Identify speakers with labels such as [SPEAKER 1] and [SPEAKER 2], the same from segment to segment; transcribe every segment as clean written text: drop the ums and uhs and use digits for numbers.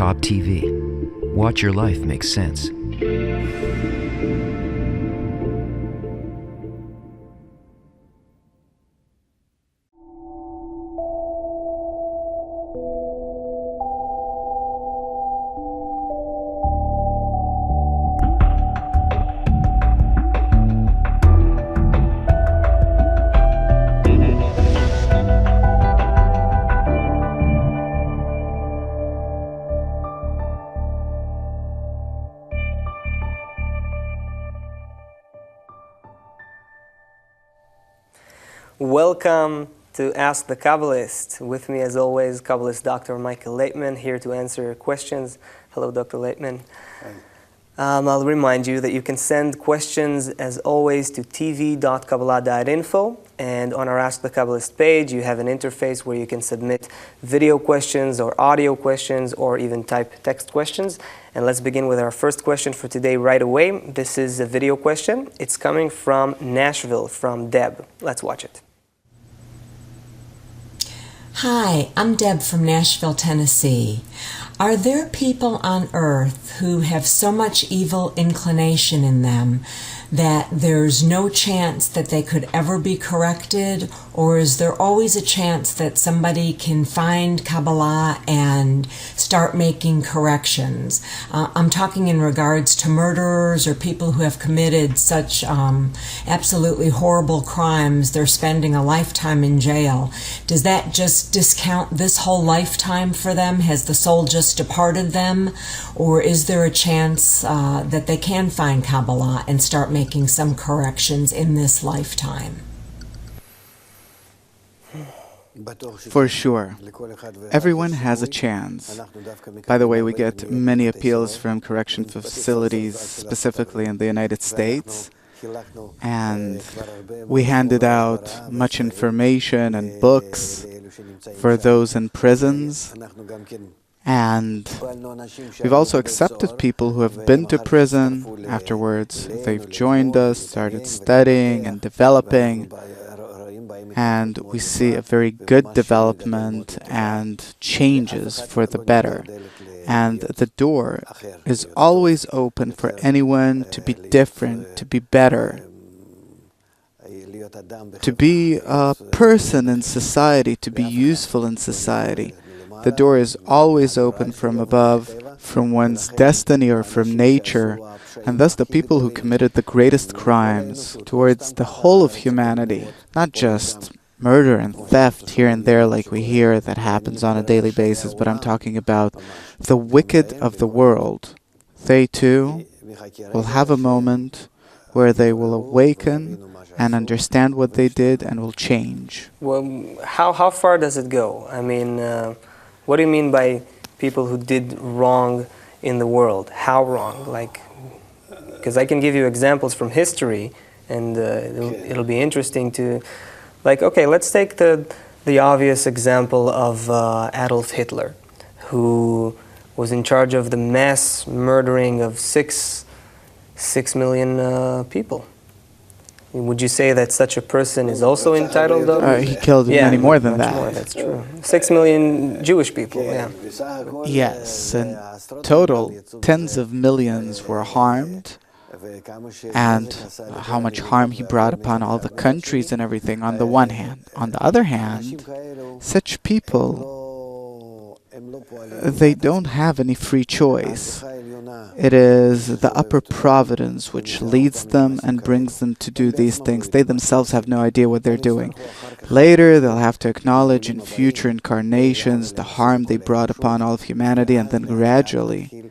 [SPEAKER 1] Cobb TV. Watch your life make sense.
[SPEAKER 2] Welcome to Ask the Kabbalist. With me, as always, Kabbalist Dr. Michael Laitman, here to answer your questions. Hello, Dr. Laitman. I'll remind you that you can send questions, as always, to tv.kabbalah.info. And on our Ask the Kabbalist page, you have an interface where you can submit video questions or audio questions or even type text questions. And let's begin with our first question for today right away. This is a video question. It's coming from Nashville, from Deb. Let's watch it.
[SPEAKER 3] Hi, I'm Deb from Nashville, Tennessee. Are there people on earth who have so much evil inclination in them that there's no chance that they could ever be corrected? Or is there always a chance that somebody can find Kabbalah and start making corrections? I'm talking in regards to murderers or people who have committed such absolutely horrible crimes. They're spending a lifetime in jail. Does that just discount this whole lifetime for them? Has the soul just departed them? Or is there a chance that they can find Kabbalah and start making some corrections in this lifetime?
[SPEAKER 4] For sure. Everyone has a chance. By the way, we get many appeals from correction facilities, specifically in the United States. And we handed out much information and books for those in prisons. And we've also accepted people who have been to prison. Afterwards, they've joined us, started studying and developing. And we see a very good development and changes for the better. And the door is always open for anyone to be different, to be better, to be a person in society, to be useful in society. The door is always open from above, from one's destiny or from nature, and thus the people who committed the greatest crimes towards the whole of humanity, not just murder and theft here and there like we hear that happens on a daily basis, but I'm talking about the wicked of the world. They too will have a moment where they will awaken and understand what they did and will change.
[SPEAKER 2] Well, how far does it go? I mean, what do you mean by people who did wrong in the world? How wrong? Like, because I can give you examples from history, and it'll be interesting to, like, okay, let's take the obvious example of Adolf Hitler, who was in charge of the mass murdering of 6 million people. Would you say that such a person is also entitled?
[SPEAKER 4] He killed many more than that.
[SPEAKER 2] More, that's true. 6 million Jewish people, yeah.
[SPEAKER 4] Yes, in total, tens of millions were harmed. And how much harm he brought upon all the countries and everything on the one hand. On the other hand, such people, they don't have any free choice. It is the upper providence which leads them and brings them to do these things. They themselves have no idea what they're doing. Later, they'll have to acknowledge in future incarnations the harm they brought upon all of humanity, and then gradually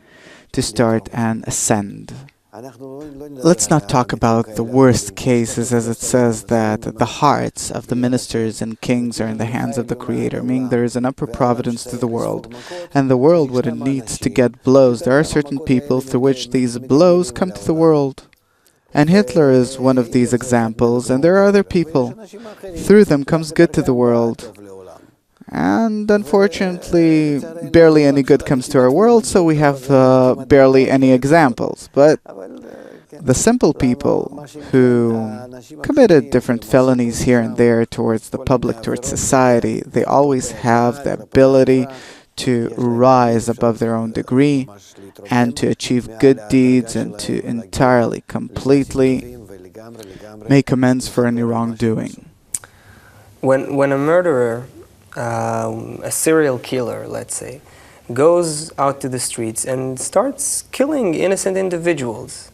[SPEAKER 4] to start and ascend. Let's not talk about the worst cases, as it says that the hearts of the ministers and kings are in the hands of the Creator, meaning there is an upper providence to the world, and the world, when it needs to get blows, there are certain people through which these blows come to the world. And Hitler is one of these examples, and there are other people. Through them comes good to the world. And unfortunately, barely any good comes to our world, so we have barely any examples. But the simple people who committed different felonies here and there towards the public, towards society, they always have the ability to rise above their own degree and to achieve good deeds and to entirely, completely make amends for any wrongdoing.
[SPEAKER 2] When a murderer, a serial killer, let's say, goes out to the streets and starts killing innocent individuals,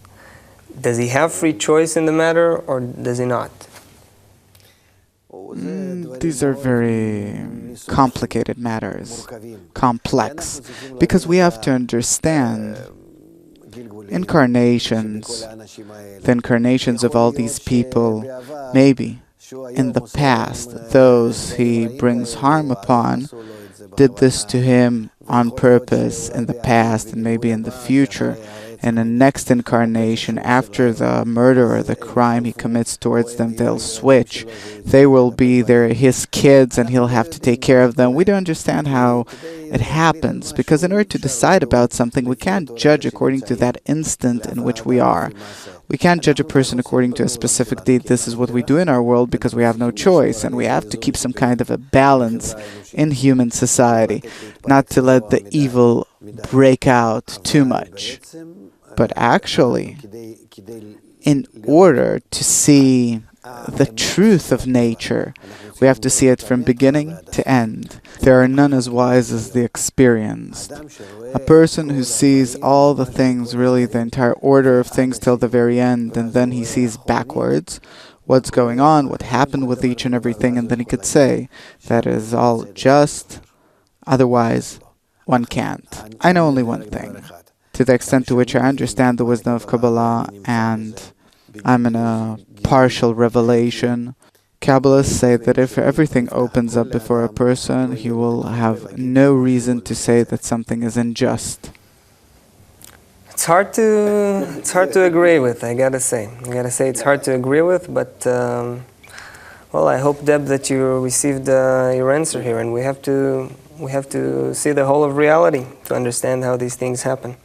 [SPEAKER 2] does he have free choice in the matter or does he not?
[SPEAKER 4] These are very complicated matters, complex, because we have to understand incarnations, the incarnations of all these people. Maybe in the past, those he brings harm upon did this to him on purpose in the past, and maybe in the future. In the next incarnation, after the murder or the crime he commits towards them, they'll switch. They will be his kids, and he'll have to take care of them. We don't understand how it happens, because in order to decide about something, we can't judge according to that instant in which we are. We can't judge a person according to a specific deed. This is what we do in our world because we have no choice, and we have to keep some kind of a balance in human society, not to let the evil break out too much. But actually, in order to see the truth of nature, we have to see it from beginning to end. There are none as wise as the experienced. A person who sees all the things, really the entire order of things till the very end, and then he sees backwards what's going on, what happened with each and everything, and then he could say, that is all just, otherwise one can't. I know only one thing. To the extent to which I understand the wisdom of Kabbalah, and I'm in a partial revelation, Kabbalists say that if everything opens up before a person, he will have no reason to say that something is unjust.
[SPEAKER 2] It's hard to agree with, I gotta say. It's hard to agree with, but well, I hope, Deb, that you received your answer here, and we have to see the whole of reality to understand how these things happen.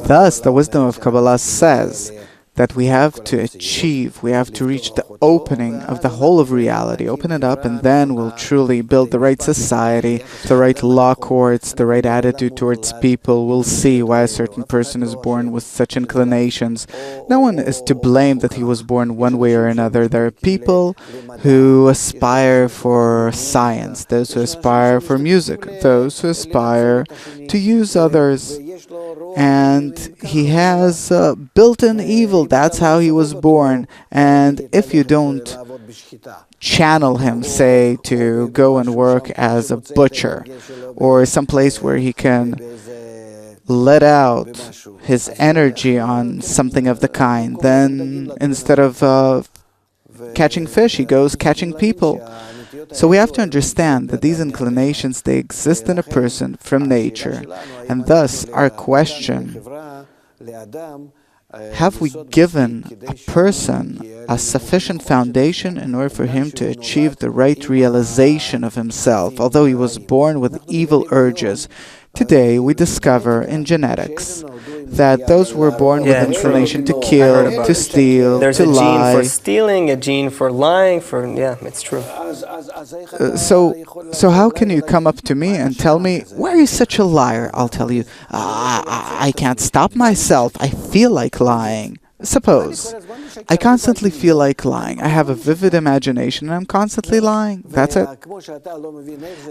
[SPEAKER 4] Thus, the wisdom of Kabbalah says that we have to achieve, we have to reach the opening of the whole of reality, open it up, and then we'll truly build the right society, the right law courts, the right attitude towards people. We'll see why a certain person is born with such inclinations. No one is to blame that he was born one way or another. There are people who aspire for science, those who aspire for music, those who aspire to use others. And he has built-in evil. That's how he was born. And if you don't channel him, say, to go and work as a butcher, or some place where he can let out his energy on something of the kind, then instead of catching fish, he goes catching people. So we have to understand that these inclinations, they exist in a person from nature. And thus, our question, have we given a person a sufficient foundation in order for him to achieve the right realization of himself, although he was born with evil urges? Today, we discover in genetics that those who were born with inclination to kill, to steal,
[SPEAKER 2] There's
[SPEAKER 4] to lie.
[SPEAKER 2] There's a gene for stealing, a gene for lying, yeah, it's true.
[SPEAKER 4] So how can you come up to me and tell me, why are you such a liar? I'll tell you, I can't stop myself. I feel like lying. Suppose I constantly feel like lying. I have a vivid imagination and I'm constantly lying. That's it.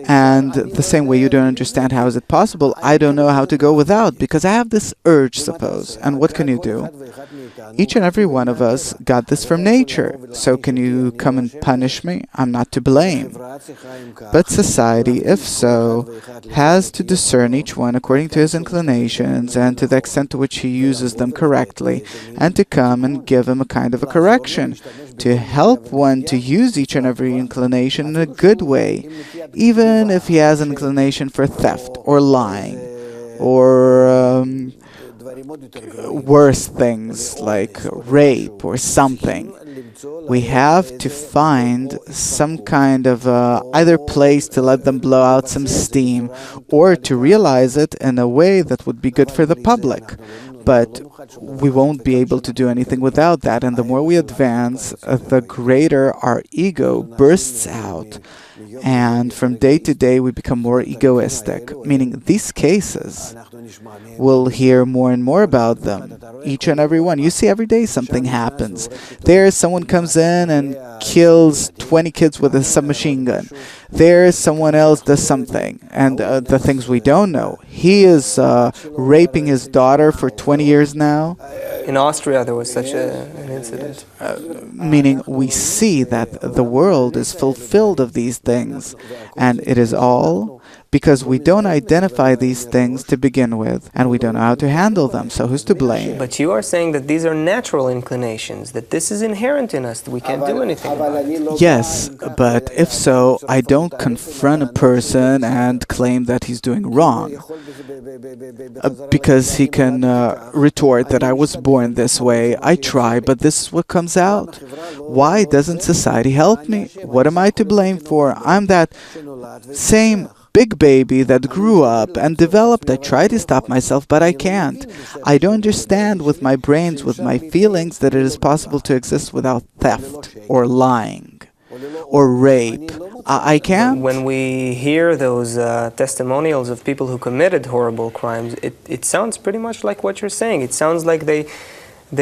[SPEAKER 4] And the same way you don't understand how is it possible, I don't know how to go without, because I have this urge, suppose. And what can you do? Each and every one of us got this from nature. So can you come and punish me? I'm not to blame. But society, if so, has to discern each one according to his inclinations and to the extent to which he uses them correctly, and to come and give him a kind of a correction, to help one to use each and every inclination in a good way, even if he has an inclination for theft or lying or worse things like rape or something. We have to find some kind of either place to let them blow out some steam, or to realize it in a way that would be good for the public. But we won't be able to do anything without that, and the more we advance, the greater our ego bursts out, And from day to day, we become more egoistic, meaning these cases, we'll hear more and more about them, each and every one. You see, every day something happens. There, someone comes in and kills 20 kids with a submachine gun. There, someone else does something. And the things we don't know. He is raping his daughter for 20 years now.
[SPEAKER 2] In Austria, there was such an incident.
[SPEAKER 4] Meaning we see that the world is fulfilled of these things, and it is all because we don't identify these things to begin with, and we don't know how to handle them. So who's to blame?
[SPEAKER 2] But you are saying that these are natural inclinations, that this is inherent in us, that we can't do anything about it.
[SPEAKER 4] Yes, but if so, I don't confront a person and claim that he's doing wrong. Because he can retort that I was born this way, I try, but this is what comes out. Why doesn't society help me? What am I to blame for? I'm that same big baby that grew up and developed. I try to stop myself, but I can't. I don't understand with my brains, with my feelings, that it is possible to exist without theft or lying or rape. I can't.
[SPEAKER 2] When we hear those testimonials of people who committed horrible crimes, it sounds pretty much like what you're saying. It sounds like they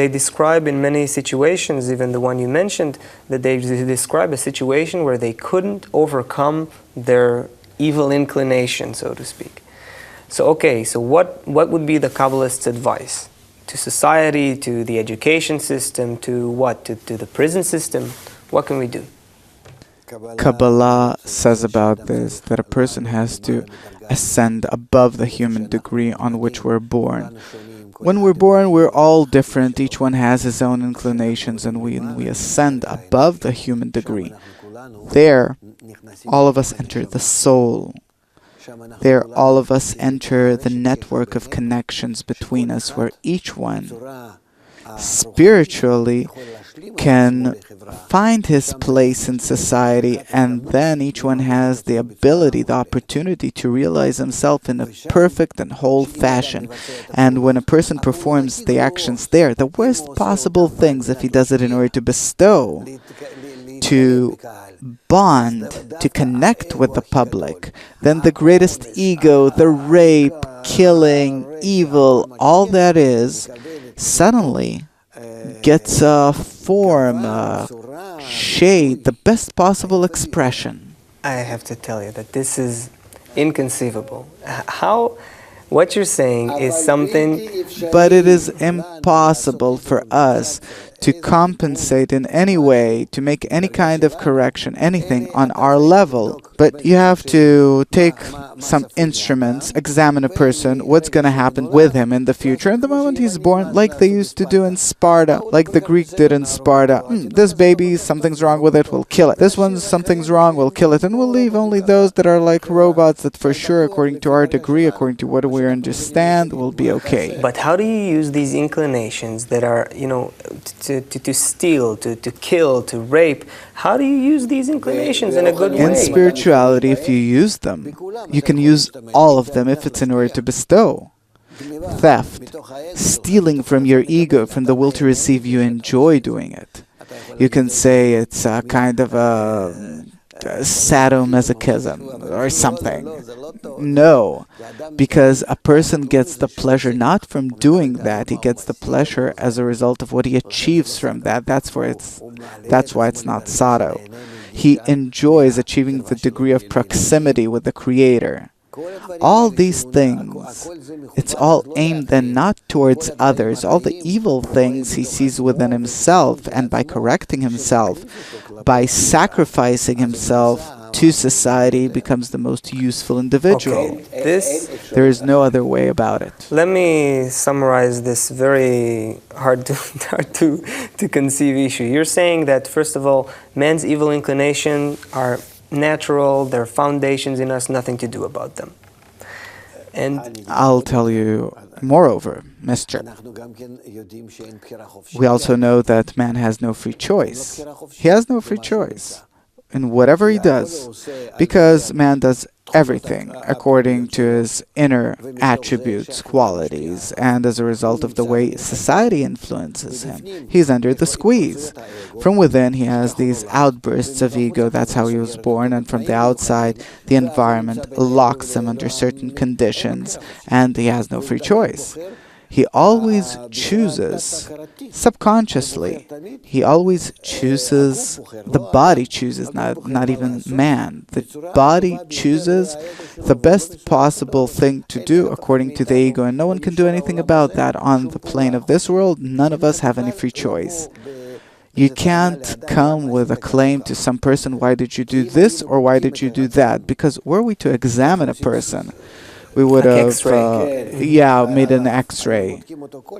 [SPEAKER 2] describe in many situations, even the one you mentioned, that they describe a situation where they couldn't overcome their evil inclination, so to speak. So okay, so what would be the Kabbalist's advice to society, to the education system, to what? To the prison system? What can we do?
[SPEAKER 4] Kabbalah says about this that a person has to ascend above the human degree on which we're born. When we're born, we're all different. Each one has his own inclinations, and we ascend above the human degree. There, all of us enter the soul. There, all of us enter the network of connections between us, where each one spiritually can find his place in society, and then each one has the ability, the opportunity to realize himself in a perfect and whole fashion. And when a person performs the actions there, the worst possible things, if he does it in order to bestow, to bond, to connect with the public, then the greatest ego, the rape, killing, evil, all that is, suddenly gets a form, a shade, the best possible expression.
[SPEAKER 2] I have to tell you that this is inconceivable. What you're saying is something...
[SPEAKER 4] But it is impossible for us to compensate in any way, to make any kind of correction, anything on our level. But you have to take some instruments, examine a person, what's going to happen with him in the future. And the moment he's born, like they used to do in Sparta, like the Greeks did in Sparta, this baby, something's wrong with it, we'll kill it. This one, something's wrong, we'll kill it. And we'll leave only those that are like robots that for sure, according to our degree, according to what we understand, will be okay.
[SPEAKER 2] But how do you use these inclinations that are, to steal, to kill, to rape? How do you use these inclinations in a good way?
[SPEAKER 4] In spirituality, if you use them, you can use all of them if it's in order to bestow. Theft, stealing from your ego, from the will to receive, you enjoy doing it. You can say it's a kind of a sadomasochism or something. No, because a person gets the pleasure not from doing that, he gets the pleasure as a result of what he achieves from that. That's why it's not sado. He enjoys achieving the degree of proximity with the Creator. All these things, it's all aimed then not towards others. All the evil things he sees within himself, and by correcting himself, by sacrificing himself to society, becomes the most useful individual. There is no other way about it.
[SPEAKER 2] Let me summarize this very hard to conceive issue. You're saying that, first of all, man's evil inclination are natural, they're foundations in us, nothing to do about them. And
[SPEAKER 4] I'll tell you, moreover, Mr. We also know that man has no free choice. He has no free choice in whatever he does, because man does everything according to his inner attributes, qualities, and as a result of the way society influences him, he's under the squeeze. From within, he has these outbursts of ego, that's how he was born, and from the outside, the environment locks him under certain conditions, and he has no free choice. He always chooses, subconsciously, he always chooses, the body chooses, not even man. The body chooses the best possible thing to do according to the ego, and no one can do anything about that. On the plane of this world, none of us have any free choice. You can't come with a claim to some person, why did you do this or why did you do that? Because were we to examine a person, we would have, made an X-ray.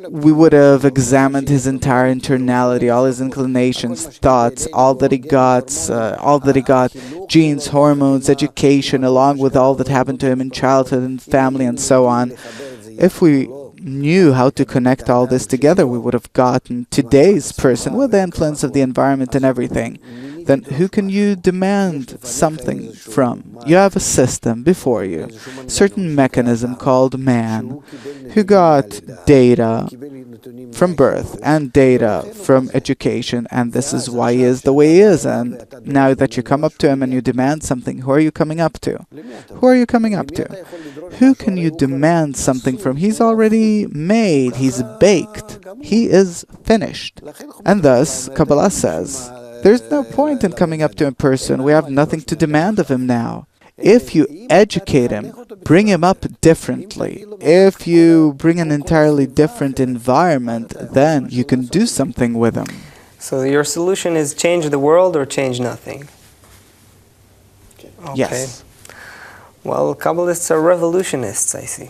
[SPEAKER 4] We would have examined his entire internality, all his inclinations, thoughts, all that he got, genes, hormones, education, along with all that happened to him in childhood and family and so on. If we knew how to connect all this together, we would have gotten today's person with the influence of the environment and everything. Then who can you demand something from? You have a system before you, certain mechanism called man, who got data from birth and data from education, and this is why he is the way he is. And now that you come up to him and you demand something, who are you coming up to? Who are you coming up to? Who can you demand something from? He's already made, he's baked, he is finished. And thus, Kabbalah says, there's no point in coming up to a person. We have nothing to demand of him now. If you educate him, bring him up differently, if you bring an entirely different environment, then you can do something with him.
[SPEAKER 2] So your solution is change the world or change nothing? Okay.
[SPEAKER 4] Yes.
[SPEAKER 2] Well, Kabbalists are revolutionists, I see.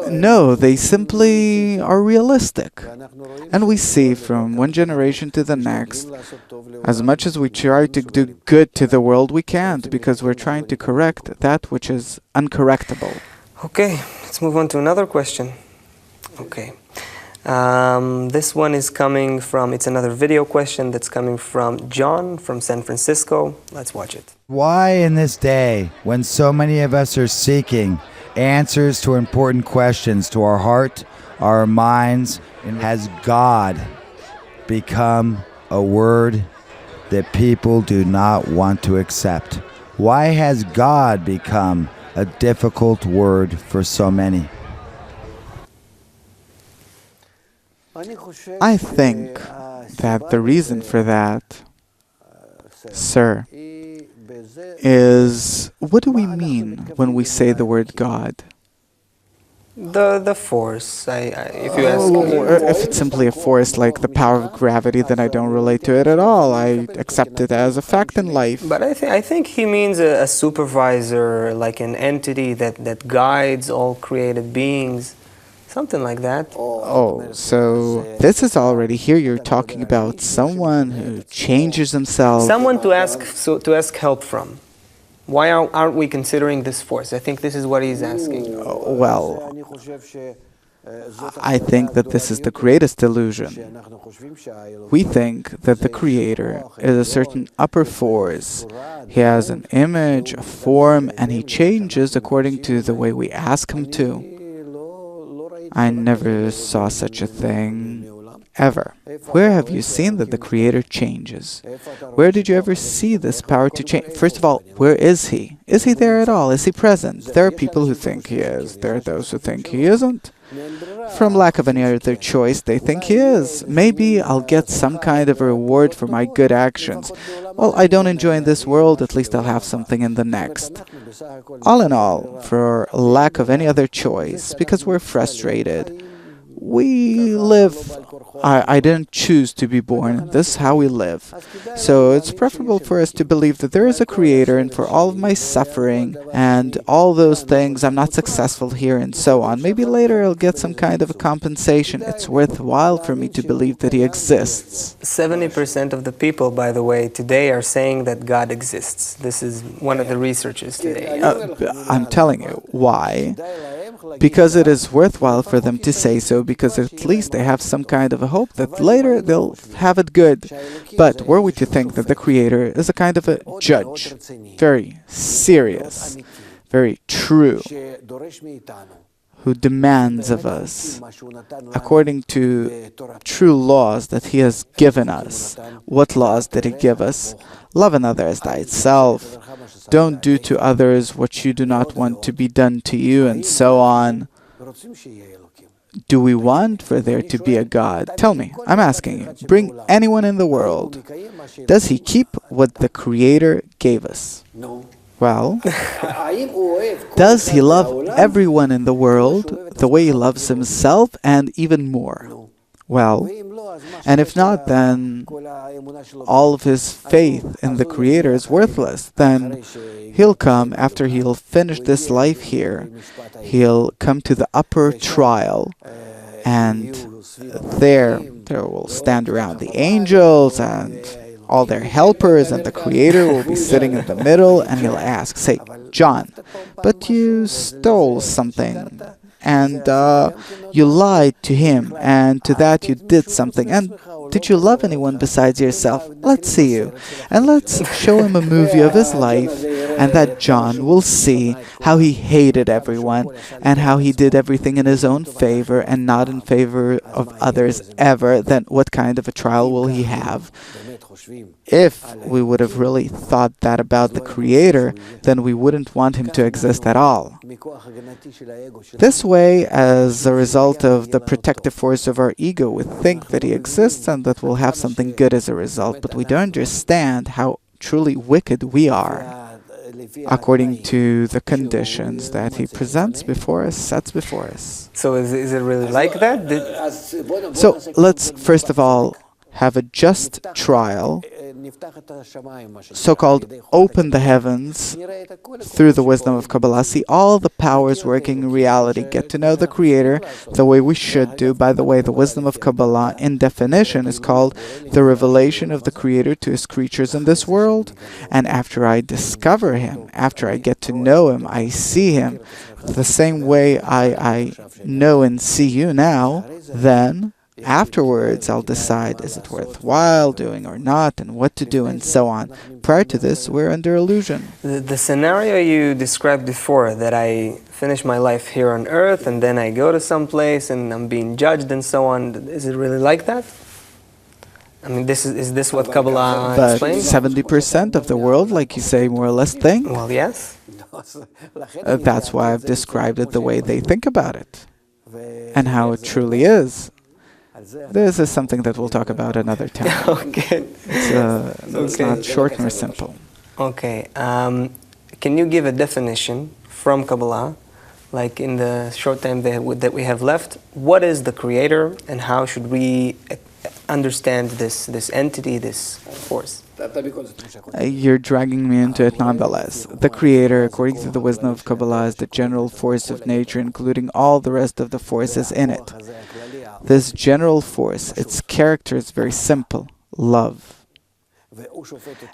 [SPEAKER 4] No, they simply are realistic. And we see from one generation to the next, as much as we try to do good to the world, we can't, because we're trying to correct that which is uncorrectable.
[SPEAKER 2] Okay, let's move on to another question. Okay. This one is coming from, it's another video question that's coming from John from San Francisco. Let's watch it.
[SPEAKER 5] Why in this day, when so many of us are seeking answers to important questions to our heart, our minds, has God become a word that people do not want to accept? Why has God become a difficult word for so many?
[SPEAKER 4] I think that the reason for that, sir, is, what do we mean when we say the word God?
[SPEAKER 2] The force, if you ask me.
[SPEAKER 4] If it's simply a force like the power of gravity, then I don't relate to it at all. I accept it as a fact in life.
[SPEAKER 2] But I think he means a supervisor, like an entity that guides all created beings. Something like that.
[SPEAKER 4] Oh, so this is already here. You're talking about someone who changes himself.
[SPEAKER 2] Someone to ask help from. Why aren't we considering this force? I think this is what he's asking.
[SPEAKER 4] Well, I think that this is the greatest illusion. We think that the Creator is a certain upper force. He has an image, a form, and he changes according to the way we ask him to. I never saw such a thing, ever. Where have you seen that the Creator changes? Where did you ever see this power to change? First of all, where is He? Is He there at all? Is He present? There are people who think He is. There are those who think He isn't. From lack of any other choice, they think He is. Maybe I'll get some kind of a reward for my good actions. Well, I don't enjoy in this world, at least I'll have something in the next. All in all, for lack of any other choice, because we're frustrated, we live. I didn't choose to be born. This is how we live. So it's preferable for us to believe that there is a Creator, and for all of my suffering and all those things, I'm not successful here and so on. Maybe later I'll get some kind of a compensation. It's worthwhile for me to believe that He exists.
[SPEAKER 2] 70% of the people, by the way, today are saying that God exists. This is one of the researchers today.
[SPEAKER 4] I'm telling you, why? Because it is worthwhile for them to say so, because at least they have some kind of a hope that later they'll have it good. But were we to think that the Creator is a kind of a judge, very serious, very true, who demands of us, according to true laws that He has given us. What laws did He give us? Love another as thyself. Don't do to others what you do not want to be done to you, and so on. Do we want for there to be a God? Tell me, I'm asking you. Bring anyone in the world. Does he keep what the Creator gave us? Well, does he love everyone in the world the way he loves himself and even more? Well, and if not, then all of his faith in the Creator is worthless. Then he'll come after he'll finish this life here. He'll come to the upper trial, and there will stand around the angels and all their helpers, and the Creator will be sitting in the middle, and he'll ask, say, John, but you stole something, and you lied to him, and to that you did something, and did you love anyone besides yourself? Let's see you. And let's show him a movie of his life, and that John will see how he hated everyone, and how he did everything in his own favor, and not in favor of others ever. Then what kind of a trial will he have? If we would have really thought that about the Creator, then we wouldn't want him to exist at all. This way, as a result of the protective force of our ego, we think that he exists and that we'll have something good as a result, but we don't understand how truly wicked we are, according to the conditions that he presents before us, sets before us.
[SPEAKER 2] So is it really like that?
[SPEAKER 4] So let's first of all have a just trial, so-called open the heavens through the wisdom of Kabbalah. See all the powers working in reality. Get to know the Creator the way we should do. By the way, the wisdom of Kabbalah, in definition, is called the revelation of the Creator to His creatures in this world. And after I discover Him, after I get to know Him, I see Him the same way I know and see you now, then afterwards, I'll decide, is it worthwhile doing or not, and what to do, and so on. Prior to this, we're under illusion.
[SPEAKER 2] The scenario you described before, that I finish my life here on earth, and then I go to some place, and I'm being judged, and so on, is it really like that? I mean, is this what Kabbalah explains?
[SPEAKER 4] 70% of the world, like you say, more or less think.
[SPEAKER 2] Well, yes.
[SPEAKER 4] That's why I've described it the way they think about it, and how it truly is. This is something that we'll talk about another time.
[SPEAKER 2] Okay.
[SPEAKER 4] It's not short nor simple.
[SPEAKER 2] Okay. Can you give a definition from Kabbalah, like in the short time that we have left? What is the Creator, and how should we understand this entity, this force?
[SPEAKER 4] You're dragging me into it nonetheless. The Creator, according to the wisdom of Kabbalah, is the general force of nature, including all the rest of the forces in it. This general force, its character is very simple: love.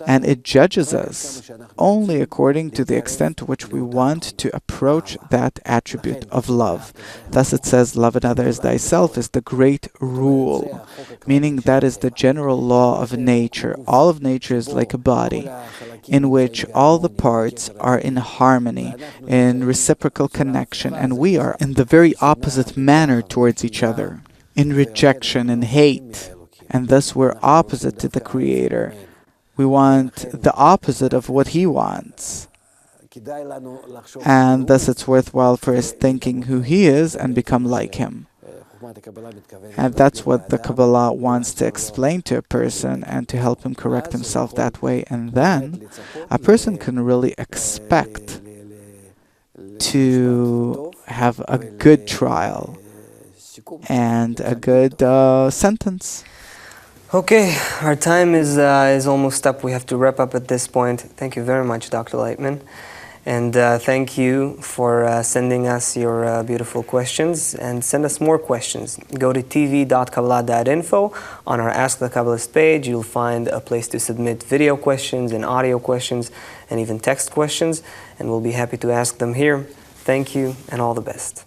[SPEAKER 4] And it judges us only according to the extent to which we want to approach that attribute of love. Thus it says, love another as thyself is the great rule, meaning that is the general law of nature. All of nature is like a body, in which all the parts are in harmony, in reciprocal connection, and we are in the very opposite manner towards each other, in rejection and hate, and thus we're opposite to the Creator. We want the opposite of what He wants, and thus it's worthwhile for us thinking who He is and become like Him. And that's what the Kabbalah wants to explain to a person and to help him correct himself that way, and then a person can really expect to have a good trial and a good sentence.
[SPEAKER 2] Okay, our time is almost up. We have to wrap up at this point. Thank you very much, Dr. Laitman. And thank you for sending us your beautiful questions, and send us more questions. Go to tv.kabbalah.info. On our Ask the Kabbalist page, you'll find a place to submit video questions and audio questions and even text questions, and we'll be happy to ask them here. Thank you, and all the best.